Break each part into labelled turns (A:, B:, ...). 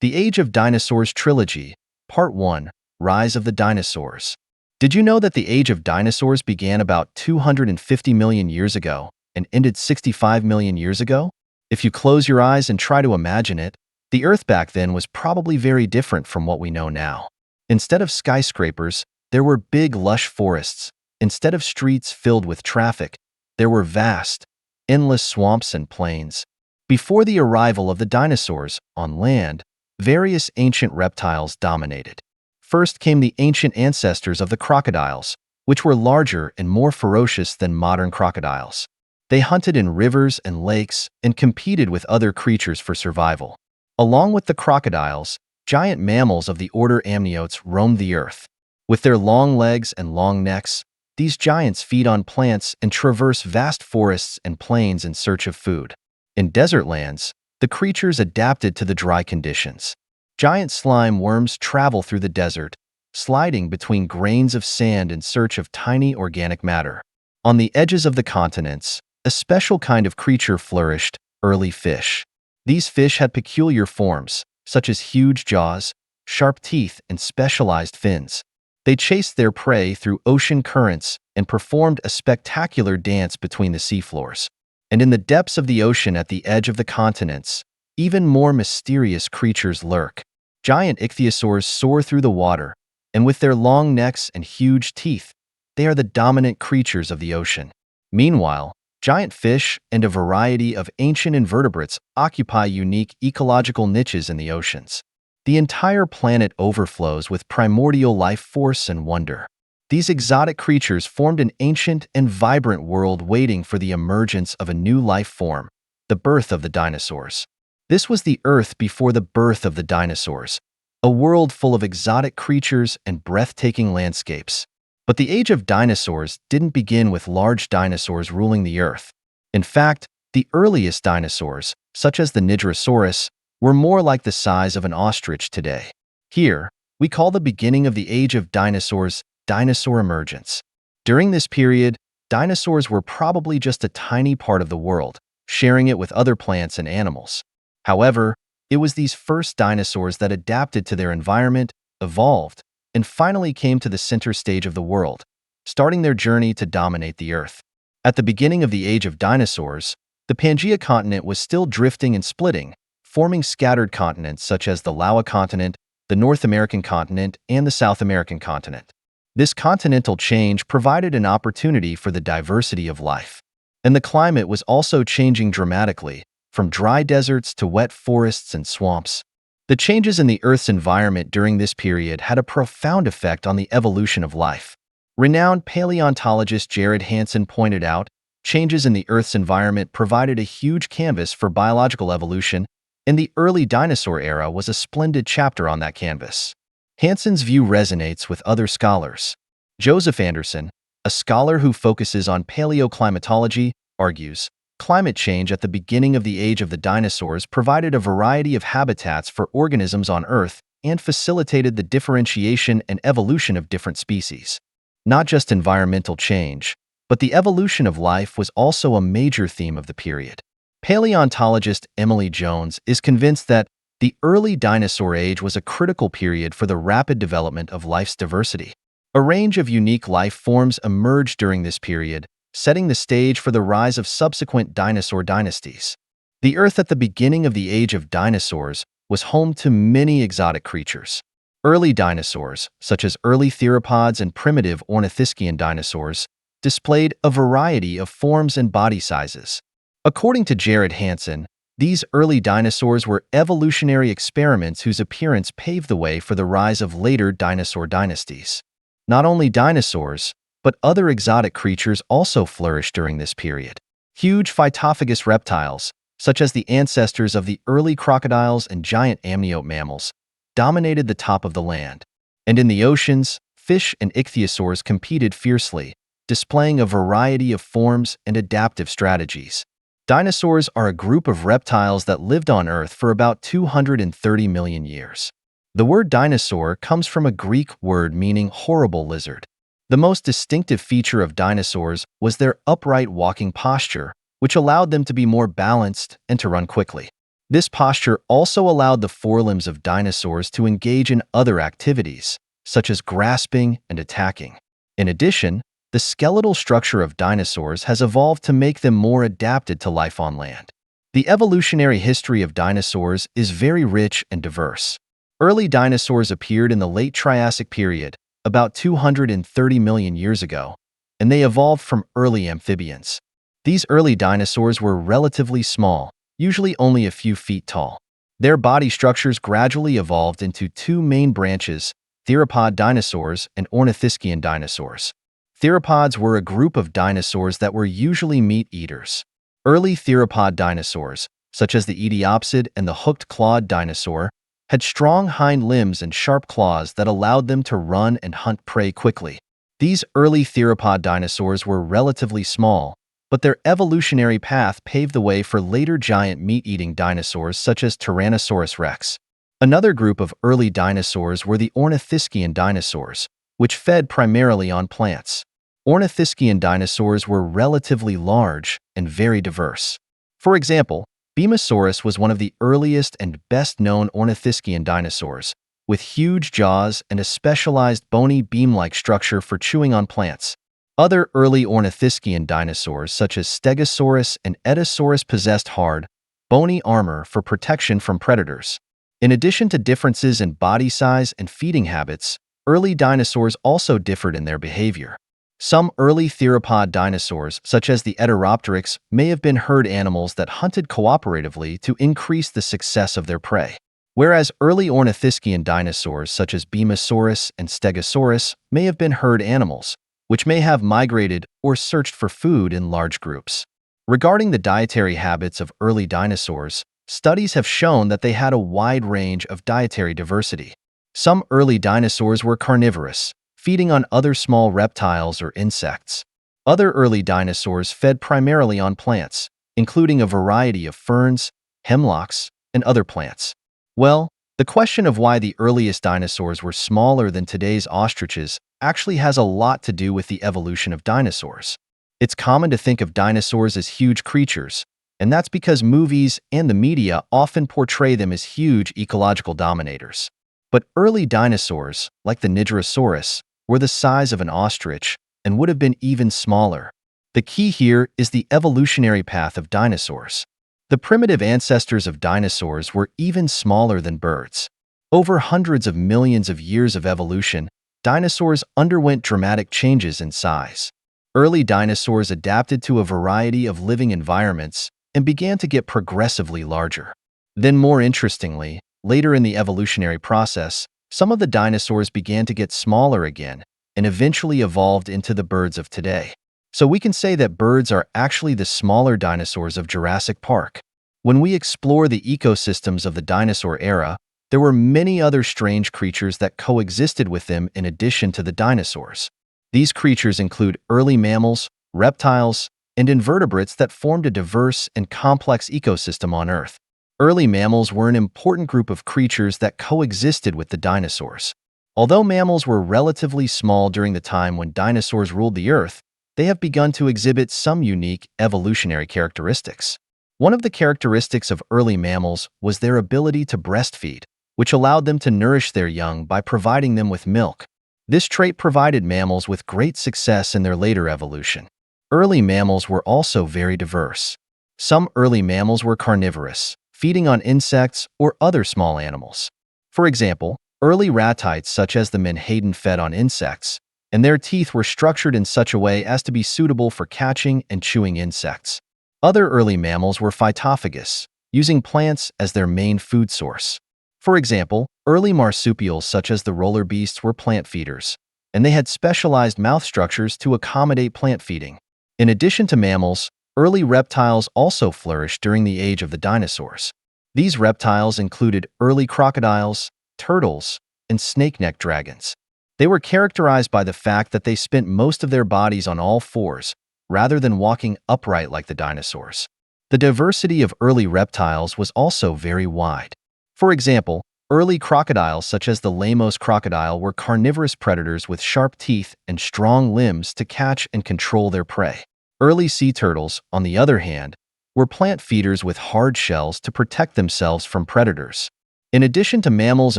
A: The Age of Dinosaurs Trilogy, Part 1, Rise of the Dinosaurs. Did you know that the Age of Dinosaurs began about 250 million years ago and ended 65 million years ago? If you close your eyes and try to imagine it, the Earth back then was probably very different from what we know now. Instead of skyscrapers, there were big, lush forests. Instead of streets filled with traffic, there were vast, endless swamps and plains. Before the arrival of the dinosaurs on land, various ancient reptiles dominated. First came the ancient ancestors of the crocodiles, which were larger and more ferocious than modern crocodiles. They hunted in rivers and lakes and competed with other creatures for survival. Along with the crocodiles, giant mammals of the order amniotes roamed the earth. With their long legs and long necks, these giants feed on plants and traverse vast forests and plains in search of food. In desert lands, the creatures adapted to the dry conditions. Giant slime worms travel through the desert, sliding between grains of sand in search of tiny organic matter. On the edges of the continents, a special kind of creature flourished, early fish. These fish had peculiar forms, such as huge jaws, sharp teeth, and specialized fins. They chased their prey through ocean currents and performed a spectacular dance between the seafloors. And in the depths of the ocean at the edge of the continents, even more mysterious creatures lurk. Giant ichthyosaurs soar through the water, and with their long necks and huge teeth, they are the dominant creatures of the ocean. Meanwhile, giant fish and a variety of ancient invertebrates occupy unique ecological niches in the oceans. The entire planet overflows with primordial life force and wonder. These exotic creatures formed an ancient and vibrant world waiting for the emergence of a new life form, the birth of the dinosaurs. This was the Earth before the birth of the dinosaurs, a world full of exotic creatures and breathtaking landscapes. But the Age of Dinosaurs didn't begin with large dinosaurs ruling the Earth. In fact, the earliest dinosaurs, such as the Nigersaurus, were more like the size of an ostrich today. Here, we call the beginning of the Age of Dinosaurs dinosaur emergence. During this period, dinosaurs were probably just a tiny part of the world, sharing it with other plants and animals. However, it was these first dinosaurs that adapted to their environment, evolved, and finally came to the center stage of the world, starting their journey to dominate the Earth. At the beginning of the Age of Dinosaurs, the Pangaea continent was still drifting and splitting, forming scattered continents such as the Lawa continent, the North American continent, and the South American continent. This continental change provided an opportunity for the diversity of life. And the climate was also changing dramatically, from dry deserts to wet forests and swamps. The changes in the Earth's environment during this period had a profound effect on the evolution of life. Renowned paleontologist Jared Hansen pointed out, changes in the Earth's environment provided a huge canvas for biological evolution, and the early dinosaur era was a splendid chapter on that canvas. Hansen's view resonates with other scholars. Joseph Anderson, a scholar who focuses on paleoclimatology, argues, climate change at the beginning of the Age of the Dinosaurs provided a variety of habitats for organisms on Earth and facilitated the differentiation and evolution of different species. Not just environmental change, but the evolution of life was also a major theme of the period. Paleontologist Emily Jones is convinced that the early dinosaur age was a critical period for the rapid development of life's diversity. A range of unique life forms emerged during this period, setting the stage for the rise of subsequent dinosaur dynasties. The Earth at the beginning of the Age of Dinosaurs was home to many exotic creatures. Early dinosaurs, such as early theropods and primitive ornithischian dinosaurs, displayed a variety of forms and body sizes. According to Jared Hansen, these early dinosaurs were evolutionary experiments whose appearance paved the way for the rise of later dinosaur dynasties. Not only dinosaurs, but other exotic creatures also flourished during this period. Huge phytophagous reptiles, such as the ancestors of the early crocodiles and giant amniote mammals, dominated the top of the land. And in the oceans, fish and ichthyosaurs competed fiercely, displaying a variety of forms and adaptive strategies. Dinosaurs are a group of reptiles that lived on Earth for about 230 million years. The word dinosaur comes from a Greek word meaning horrible lizard. The most distinctive feature of dinosaurs was their upright walking posture, which allowed them to be more balanced and to run quickly. This posture also allowed the forelimbs of dinosaurs to engage in other activities, such as grasping and attacking. In addition, the skeletal structure of dinosaurs has evolved to make them more adapted to life on land. The evolutionary history of dinosaurs is very rich and diverse. Early dinosaurs appeared in the late Triassic period, about 230 million years ago, and they evolved from early amphibians. These early dinosaurs were relatively small, usually only a few feet tall. Their body structures gradually evolved into two main branches: theropod dinosaurs and ornithischian dinosaurs. Theropods were a group of dinosaurs that were usually meat eaters. Early theropod dinosaurs, such as the Etiopsid and the hooked-clawed dinosaur, had strong hind limbs and sharp claws that allowed them to run and hunt prey quickly. These early theropod dinosaurs were relatively small, but their evolutionary path paved the way for later giant meat-eating dinosaurs such as Tyrannosaurus rex. Another group of early dinosaurs were the ornithischian dinosaurs, which fed primarily on plants. Ornithischian dinosaurs were relatively large and very diverse. For example, Bimosaurus was one of the earliest and best-known ornithischian dinosaurs, with huge jaws and a specialized bony beam-like structure for chewing on plants. Other early ornithischian dinosaurs, such as Stegosaurus and Eddasaurus, possessed hard, bony armor for protection from predators. In addition to differences in body size and feeding habits, early dinosaurs also differed in their behavior. Some early theropod dinosaurs, such as the Eteropteryx, may have been herd animals that hunted cooperatively to increase the success of their prey. Whereas early ornithischian dinosaurs, such as Bimosaurus and Stegosaurus, may have been herd animals, which may have migrated or searched for food in large groups. Regarding the dietary habits of early dinosaurs, studies have shown that they had a wide range of dietary diversity. Some early dinosaurs were carnivorous, feeding on other small reptiles or insects. Other early dinosaurs fed primarily on plants, including a variety of ferns, hemlocks, and other plants. Well, the question of why the earliest dinosaurs were smaller than today's ostriches actually has a lot to do with the evolution of dinosaurs. It's common to think of dinosaurs as huge creatures, and that's because movies and the media often portray them as huge ecological dominators. But early dinosaurs, like the Nigersaurus, were the size of an ostrich and would have been even smaller. The key here is the evolutionary path of dinosaurs. The primitive ancestors of dinosaurs were even smaller than birds. Over hundreds of millions of years of evolution, dinosaurs underwent dramatic changes in size. Early dinosaurs adapted to a variety of living environments and began to get progressively larger. Then, more interestingly, later in the evolutionary process, some of the dinosaurs began to get smaller again and eventually evolved into the birds of today. So we can say that birds are actually the smaller dinosaurs of Jurassic Park. When we explore the ecosystems of the dinosaur era, there were many other strange creatures that coexisted with them in addition to the dinosaurs. These creatures include early mammals, reptiles, and invertebrates that formed a diverse and complex ecosystem on Earth. Early mammals were an important group of creatures that coexisted with the dinosaurs. Although mammals were relatively small during the time when dinosaurs ruled the Earth, they have begun to exhibit some unique evolutionary characteristics. One of the characteristics of early mammals was their ability to breastfeed, which allowed them to nourish their young by providing them with milk. This trait provided mammals with great success in their later evolution. Early mammals were also very diverse. Some early mammals were carnivorous, feeding on insects or other small animals. For example, early ratites such as the menhaden fed on insects, and their teeth were structured in such a way as to be suitable for catching and chewing insects. Other early mammals were phytophagous, using plants as their main food source. For example, early marsupials such as the roller beasts were plant feeders, and they had specialized mouth structures to accommodate plant feeding. In addition to mammals, early reptiles also flourished during the age of the dinosaurs. These reptiles included early crocodiles, turtles, and snake-necked dragons. They were characterized by the fact that they spent most of their bodies on all fours, rather than walking upright like the dinosaurs. The diversity of early reptiles was also very wide. For example, early crocodiles such as the Lamos crocodile were carnivorous predators with sharp teeth and strong limbs to catch and control their prey. Early sea turtles, on the other hand, were plant feeders with hard shells to protect themselves from predators. In addition to mammals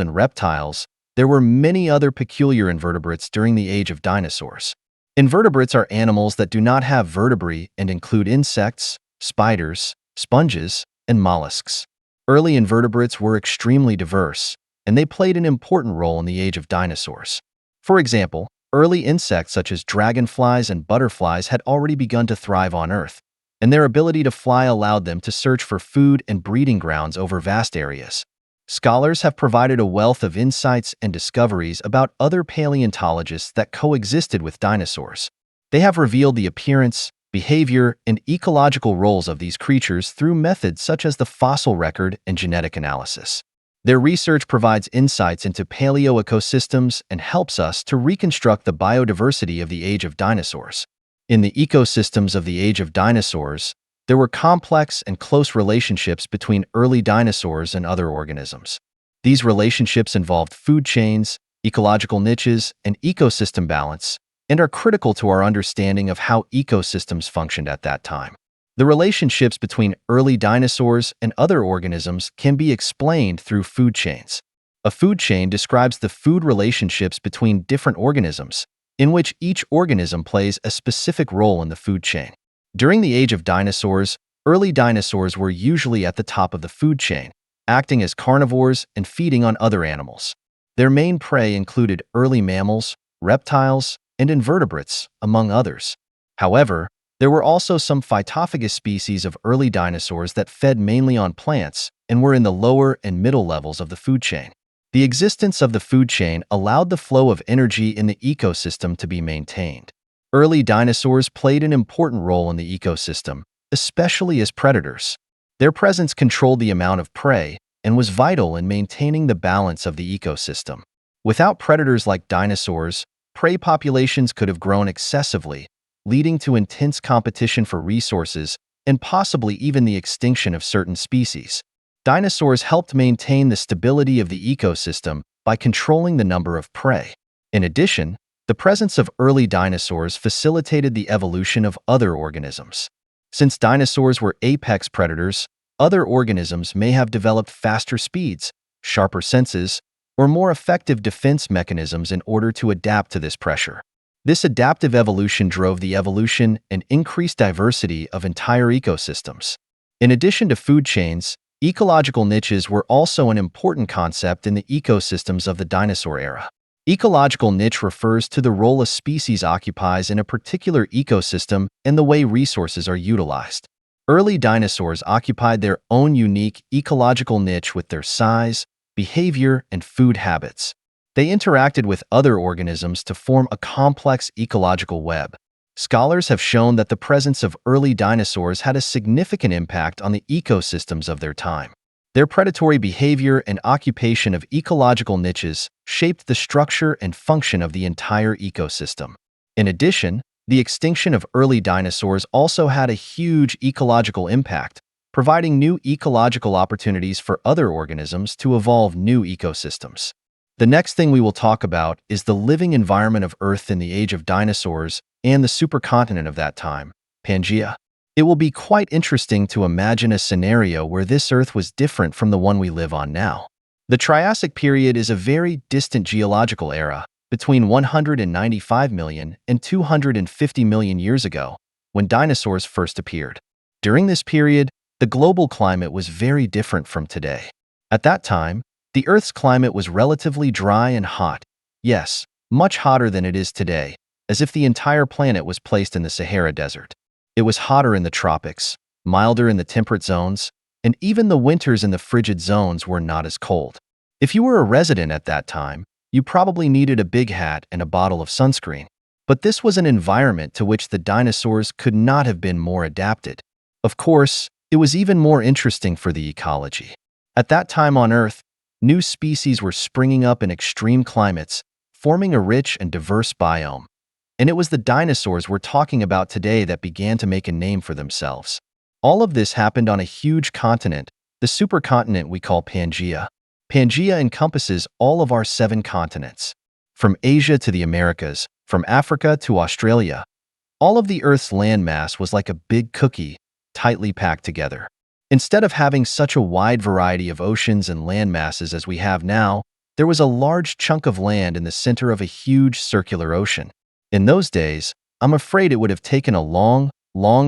A: and reptiles, there were many other peculiar invertebrates during the Age of Dinosaurs. Invertebrates are animals that do not have vertebrae and include insects, spiders, sponges, and mollusks. Early invertebrates were extremely diverse, and they played an important role in the Age of Dinosaurs. For example, early insects such as dragonflies and butterflies had already begun to thrive on Earth, and their ability to fly allowed them to search for food and breeding grounds over vast areas. Scholars have provided a wealth of insights and discoveries about other paleontologists that coexisted with dinosaurs. They have revealed the appearance, behavior, and ecological roles of these creatures through methods such as the fossil record and genetic analysis. Their research provides insights into paleoecosystems and helps us to reconstruct the biodiversity of the Age of Dinosaurs. In the ecosystems of the Age of Dinosaurs, there were complex and close relationships between early dinosaurs and other organisms. These relationships involved food chains, ecological niches, and ecosystem balance, and are critical to our understanding of how ecosystems functioned at that time. The relationships between early dinosaurs and other organisms can be explained through food chains. A food chain describes the food relationships between different organisms, in which each organism plays a specific role in the food chain. During the Age of Dinosaurs, early dinosaurs were usually at the top of the food chain, acting as carnivores and feeding on other animals. Their main prey included early mammals, reptiles, and invertebrates, among others. However, there were also some phytophagous species of early dinosaurs that fed mainly on plants and were in the lower and middle levels of the food chain. The existence of the food chain allowed the flow of energy in the ecosystem to be maintained. Early dinosaurs played an important role in the ecosystem, especially as predators. Their presence controlled the amount of prey and was vital in maintaining the balance of the ecosystem. Without predators like dinosaurs, prey populations could have grown excessively, leading to intense competition for resources and possibly even the extinction of certain species. Dinosaurs helped maintain the stability of the ecosystem by controlling the number of prey. In addition, the presence of early dinosaurs facilitated the evolution of other organisms. Since dinosaurs were apex predators, other organisms may have developed faster speeds, sharper senses, or more effective defense mechanisms in order to adapt to this pressure. This adaptive evolution drove the evolution and increased diversity of entire ecosystems. In addition to food chains, ecological niches were also an important concept in the ecosystems of the dinosaur era. Ecological niche refers to the role a species occupies in a particular ecosystem and the way resources are utilized. Early dinosaurs occupied their own unique ecological niche with their size, behavior, and food habits. They interacted with other organisms to form a complex ecological web. Scholars have shown that the presence of early dinosaurs had a significant impact on the ecosystems of their time. Their predatory behavior and occupation of ecological niches shaped the structure and function of the entire ecosystem. In addition, the extinction of early dinosaurs also had a huge ecological impact, providing new ecological opportunities for other organisms to evolve new ecosystems. The next thing we will talk about is the living environment of Earth in the Age of Dinosaurs and the supercontinent of that time, Pangaea. It will be quite interesting to imagine a scenario where this Earth was different from the one we live on now. The Triassic period is a very distant geological era, between 195 million and 250 million years ago, when dinosaurs first appeared. During this period, the global climate was very different from today. At that time, the Earth's climate was relatively dry and hot, yes, much hotter than it is today, as if the entire planet was placed in the Sahara Desert. It was hotter in the tropics, milder in the temperate zones, and even the winters in the frigid zones were not as cold. If you were a resident at that time, you probably needed a big hat and a bottle of sunscreen. But this was an environment to which the dinosaurs could not have been more adapted. Of course, it was even more interesting for the ecology. At that time on Earth, new species were springing up in extreme climates, forming a rich and diverse biome. And it was the dinosaurs we're talking about today that began to make a name for themselves. All of this happened on a huge continent, the supercontinent we call Pangaea. Pangaea encompasses all of our 7 continents. From Asia to the Americas, from Africa to Australia, all of the Earth's landmass was like a big cookie, tightly packed together. Instead of having such a wide variety of oceans and land masses as we have now, there was a large chunk of land in the center of a huge circular ocean. In those days, I'm afraid it would have taken a long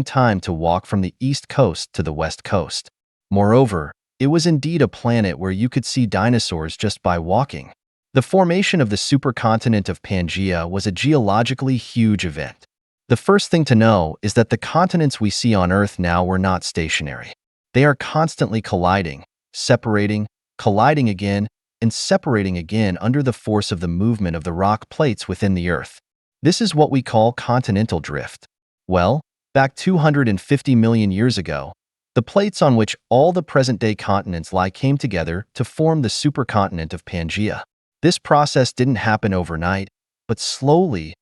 A: time to walk from the east coast to the west coast. Moreover, it was indeed a planet where you could see dinosaurs just by walking. The formation of the supercontinent of Pangaea was a geologically huge event. The first thing to know is that the continents we see on Earth now were not stationary. They are constantly colliding, separating, colliding again, and separating again under the force of the movement of the rock plates within the Earth. This is what we call continental drift. Well, back 250 million years ago, the plates on which all the present-day continents lie came together to form the supercontinent of Pangaea. This process didn't happen overnight, but slowly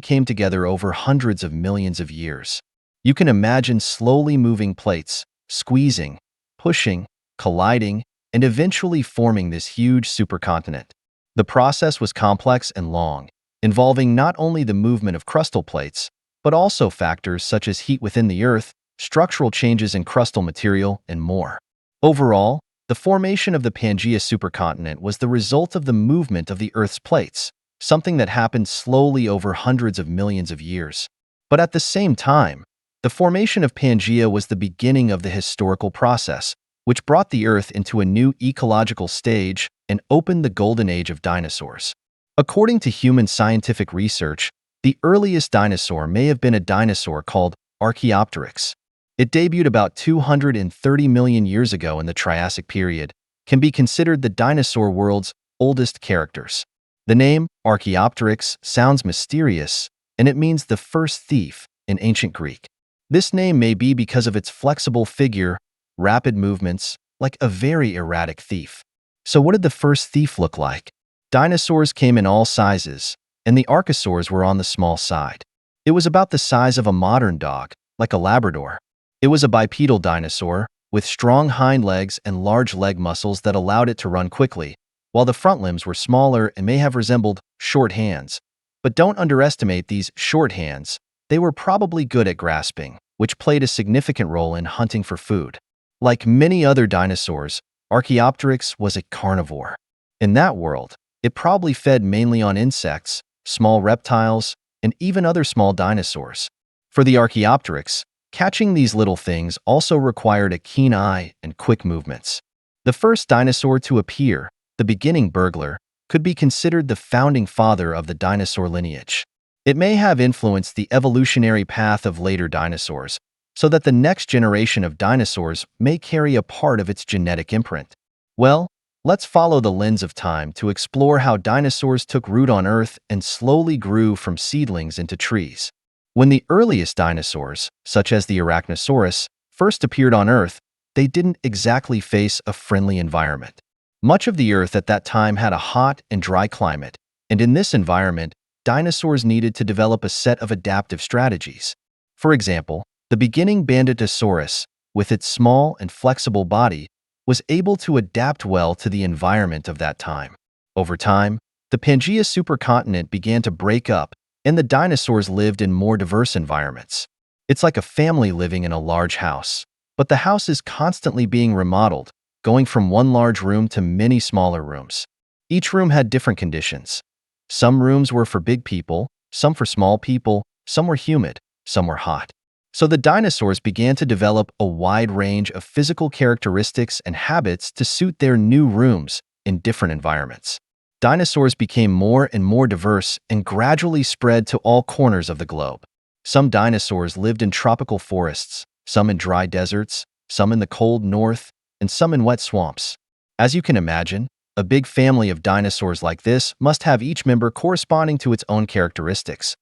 A: came together over hundreds of millions of years. You can imagine slowly moving plates, squeezing, pushing, colliding, and eventually forming this huge supercontinent. The process was complex and long, involving not only the movement of crustal plates, but also factors such as heat within the Earth, structural changes in crustal material, and more. Overall, the formation of the Pangaea supercontinent was the result of the movement of the Earth's plates, something that happened slowly over hundreds of millions of years. But at the same time, the formation of Pangaea was the beginning of the historical process, which brought the Earth into a new ecological stage and opened the golden age of dinosaurs. According to human scientific research, the earliest dinosaur may have been a dinosaur called Archaeopteryx. It debuted about 230 million years ago in the Triassic period, can be considered the dinosaur world's oldest characters. The name Archaeopteryx sounds mysterious, and it means the first thief in ancient Greek. This name may be because of its flexible figure, rapid movements, like a very erratic thief. So what did the first thief look like? Dinosaurs came in all sizes, and the archosaurs were on the small side. It was about the size of a modern dog, like a Labrador. It was a bipedal dinosaur, with strong hind legs and large leg muscles that allowed it to run quickly, while the front limbs were smaller and may have resembled short hands. But don't underestimate these short hands. They were probably good at grasping, which played a significant role in hunting for food. Like many other dinosaurs, Archaeopteryx was a carnivore. In that world, it probably fed mainly on insects, small reptiles, and even other small dinosaurs. For the Archaeopteryx, catching these little things also required a keen eye and quick movements. The first dinosaur to appear, the beginning burglar, could be considered the founding father of the dinosaur lineage. It may have influenced the evolutionary path of later dinosaurs, so that the next generation of dinosaurs may carry a part of its genetic imprint. Well, let's follow the lens of time to explore how dinosaurs took root on Earth and slowly grew from seedlings into trees. When the earliest dinosaurs, such as the Arachnosaurus, first appeared on Earth, they didn't exactly face a friendly environment. Much of the Earth at that time had a hot and dry climate, and in this environment, dinosaurs needed to develop a set of adaptive strategies. For example, the beginning Banditosaurus, with its small and flexible body, was able to adapt well to the environment of that time. Over time, the Pangaea supercontinent began to break up, and the dinosaurs lived in more diverse environments. It's like a family living in a large house, but the house is constantly being remodeled, going from one large room to many smaller rooms. Each room had different conditions. Some rooms were for big people, some for small people, some were humid, some were hot. So the dinosaurs began to develop a wide range of physical characteristics and habits to suit their new rooms in different environments. Dinosaurs became more and more diverse and gradually spread to all corners of the globe. Some dinosaurs lived in tropical forests, some in dry deserts, some in the cold north, and some in wet swamps. As you can imagine, a big family of dinosaurs like this must have each member corresponding to its own characteristics.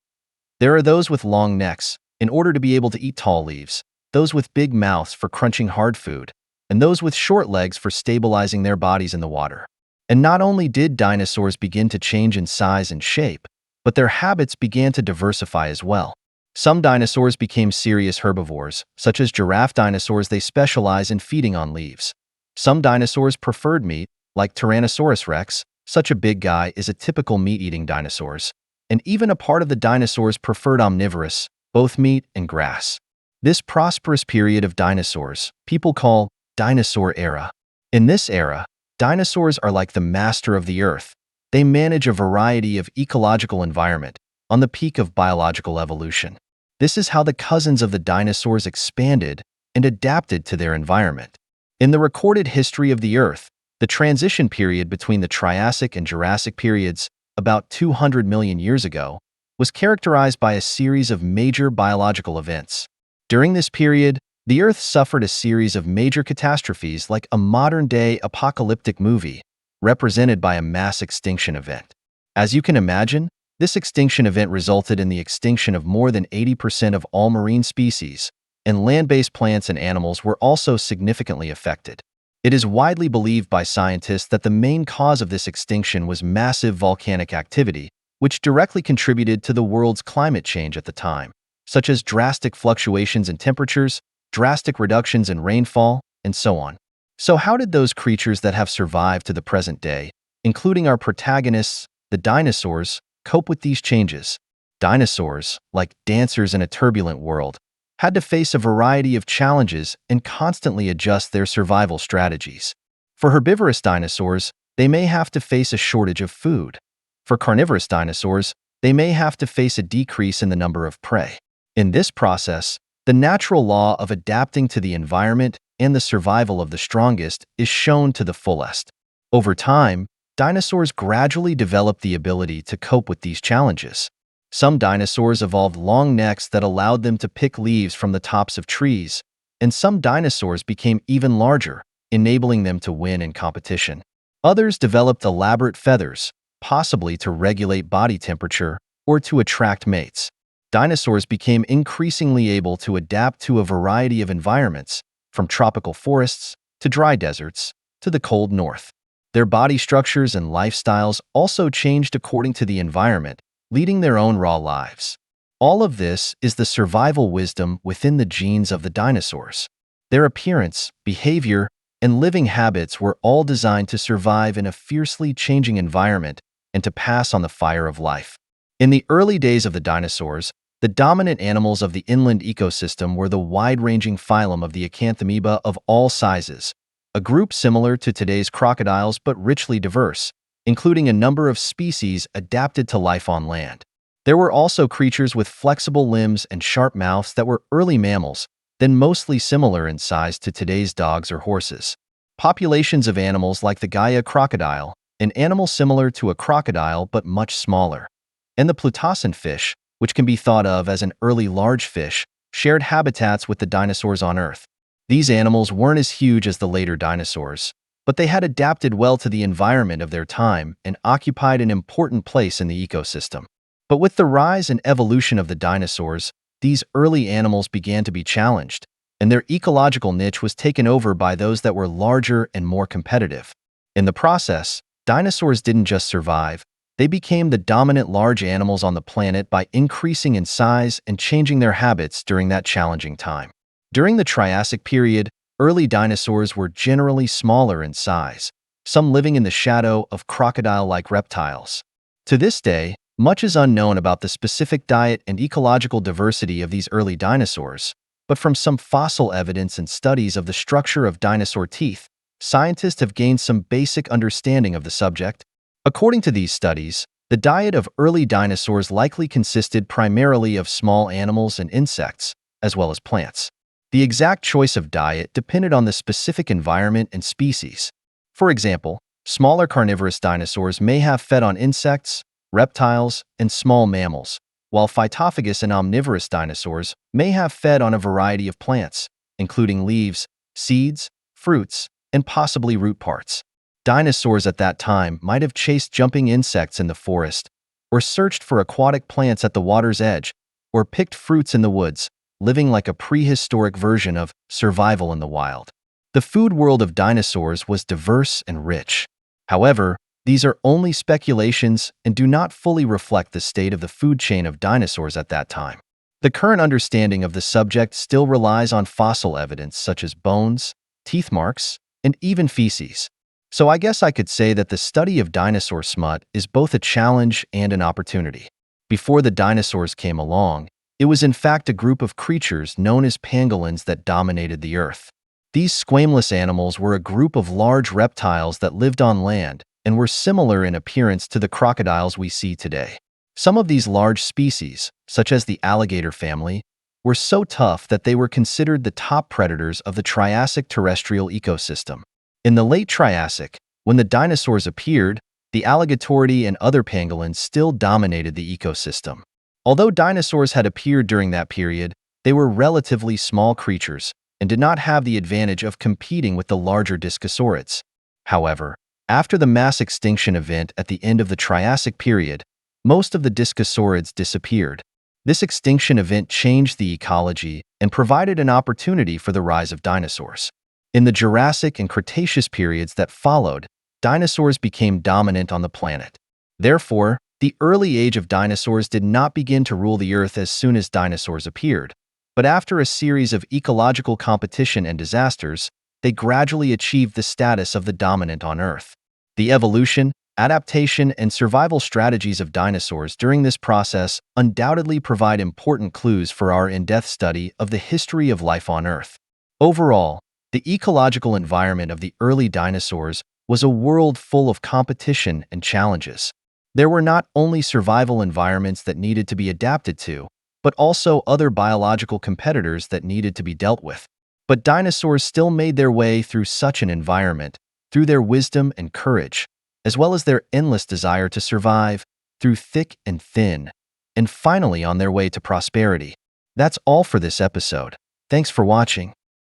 A: There are those with long necks, in order to be able to eat tall leaves, those with big mouths for crunching hard food, and those with short legs for stabilizing their bodies in the water. And not only did dinosaurs begin to change in size and shape, but their habits began to diversify as well. Some dinosaurs became serious herbivores, such as giraffe dinosaurs. They specialize in feeding on leaves. Some dinosaurs preferred meat, like Tyrannosaurus rex. Such a big guy is a typical meat-eating dinosaurs. And even a part of the dinosaurs preferred omnivorous, both meat and grass. This prosperous period of dinosaurs, people call dinosaur era. In this era, dinosaurs are like the master of the earth. They manage a variety of ecological environment on the peak of biological evolution. This is how the cousins of the dinosaurs expanded and adapted to their environment. In the recorded history of the Earth, the transition period between the Triassic and Jurassic periods, about 200 million years ago, was characterized by a series of major biological events. During this period, the Earth suffered a series of major catastrophes like a modern-day apocalyptic movie, represented by a mass extinction event. As you can imagine, this extinction event resulted in the extinction of more than 80% of all marine species, and land-based plants and animals were also significantly affected. It is widely believed by scientists that the main cause of this extinction was massive volcanic activity, which directly contributed to the world's climate change at the time, such as drastic fluctuations in temperatures, drastic reductions in rainfall, and so on. So how did those creatures that have survived to the present day, including our protagonists, the dinosaurs, cope with these changes? Dinosaurs, like dancers in a turbulent world, had to face a variety of challenges and constantly adjust their survival strategies. For herbivorous dinosaurs, they may have to face a shortage of food. For carnivorous dinosaurs, they may have to face a decrease in the number of prey. In this process, the natural law of adapting to the environment and the survival of the strongest is shown to the fullest. Over time, dinosaurs gradually developed the ability to cope with these challenges. Some dinosaurs evolved long necks that allowed them to pick leaves from the tops of trees, and some dinosaurs became even larger, enabling them to win in competition. Others developed elaborate feathers, possibly to regulate body temperature or to attract mates. Dinosaurs became increasingly able to adapt to a variety of environments, from tropical forests to dry deserts to the cold north. Their body structures and lifestyles also changed according to the environment, leading their own raw lives. All of this is the survival wisdom within the genes of the dinosaurs. Their appearance, behavior, and living habits were all designed to survive in a fiercely changing environment and to pass on the fire of life. In the early days of the dinosaurs, the dominant animals of the inland ecosystem were the wide-ranging phylum of the acanthamoeba of all sizes, a group similar to today's crocodiles but richly diverse, including a number of species adapted to life on land. There were also creatures with flexible limbs and sharp mouths that were early mammals, then mostly similar in size to today's dogs or horses. Populations of animals like the Pangaea crocodile, an animal similar to a crocodile but much smaller, and the Plutocene fish, which can be thought of as an early large fish, shared habitats with the dinosaurs on Earth. These animals weren't as huge as the later dinosaurs, but they had adapted well to the environment of their time and occupied an important place in the ecosystem. But with the rise and evolution of the dinosaurs, these early animals began to be challenged, and their ecological niche was taken over by those that were larger and more competitive. In the process, dinosaurs didn't just survive, they became the dominant large animals on the planet by increasing in size and changing their habits during that challenging time. During the Triassic period, early dinosaurs were generally smaller in size, some living in the shadow of crocodile-like reptiles. To this day, much is unknown about the specific diet and ecological diversity of these early dinosaurs, but from some fossil evidence and studies of the structure of dinosaur teeth, scientists have gained some basic understanding of the subject. According to these studies, the diet of early dinosaurs likely consisted primarily of small animals and insects, as well as plants. The exact choice of diet depended on the specific environment and species. For example, smaller carnivorous dinosaurs may have fed on insects, reptiles, and small mammals, while phytophagous and omnivorous dinosaurs may have fed on a variety of plants, including leaves, seeds, fruits, and possibly root parts. Dinosaurs at that time might have chased jumping insects in the forest, or searched for aquatic plants at the water's edge, or picked fruits in the woods, living like a prehistoric version of survival in the wild. The food world of dinosaurs was diverse and rich. However, these are only speculations and do not fully reflect the state of the food chain of dinosaurs at that time. The current understanding of the subject still relies on fossil evidence such as bones, teeth marks, and even feces. So I guess I could say that the study of dinosaur smut is both a challenge and an opportunity. Before the dinosaurs came along, It was in fact a group of creatures known as pangolins that dominated the Earth. These squameless animals were a group of large reptiles that lived on land and were similar in appearance to the crocodiles we see today. Some of these large species, such as the alligator family, were so tough that they were considered the top predators of the Triassic terrestrial ecosystem. In the late Triassic, when the dinosaurs appeared, the alligatori and other pangolins still dominated the ecosystem. Although dinosaurs had appeared during that period, they were relatively small creatures and did not have the advantage of competing with the larger discosaurids. However, after the mass extinction event at the end of the Triassic period, most of the discosaurids disappeared. This extinction event changed the ecology and provided an opportunity for the rise of dinosaurs. In the Jurassic and Cretaceous periods that followed, dinosaurs became dominant on the planet. Therefore, the early age of dinosaurs did not begin to rule the Earth as soon as dinosaurs appeared, but after a series of ecological competition and disasters, they gradually achieved the status of the dominant on Earth. The evolution, adaptation, and survival strategies of dinosaurs during this process undoubtedly provide important clues for our in-depth study of the history of life on Earth. Overall, the ecological environment of the early dinosaurs was a world full of competition and challenges. There were not only survival environments that needed to be adapted to, but also other biological competitors that needed to be dealt with. But dinosaurs still made their way through such an environment through their wisdom and courage, as well as their endless desire to survive through thick and thin, and finally on their way to prosperity. That's all for this episode. Thanks for watching.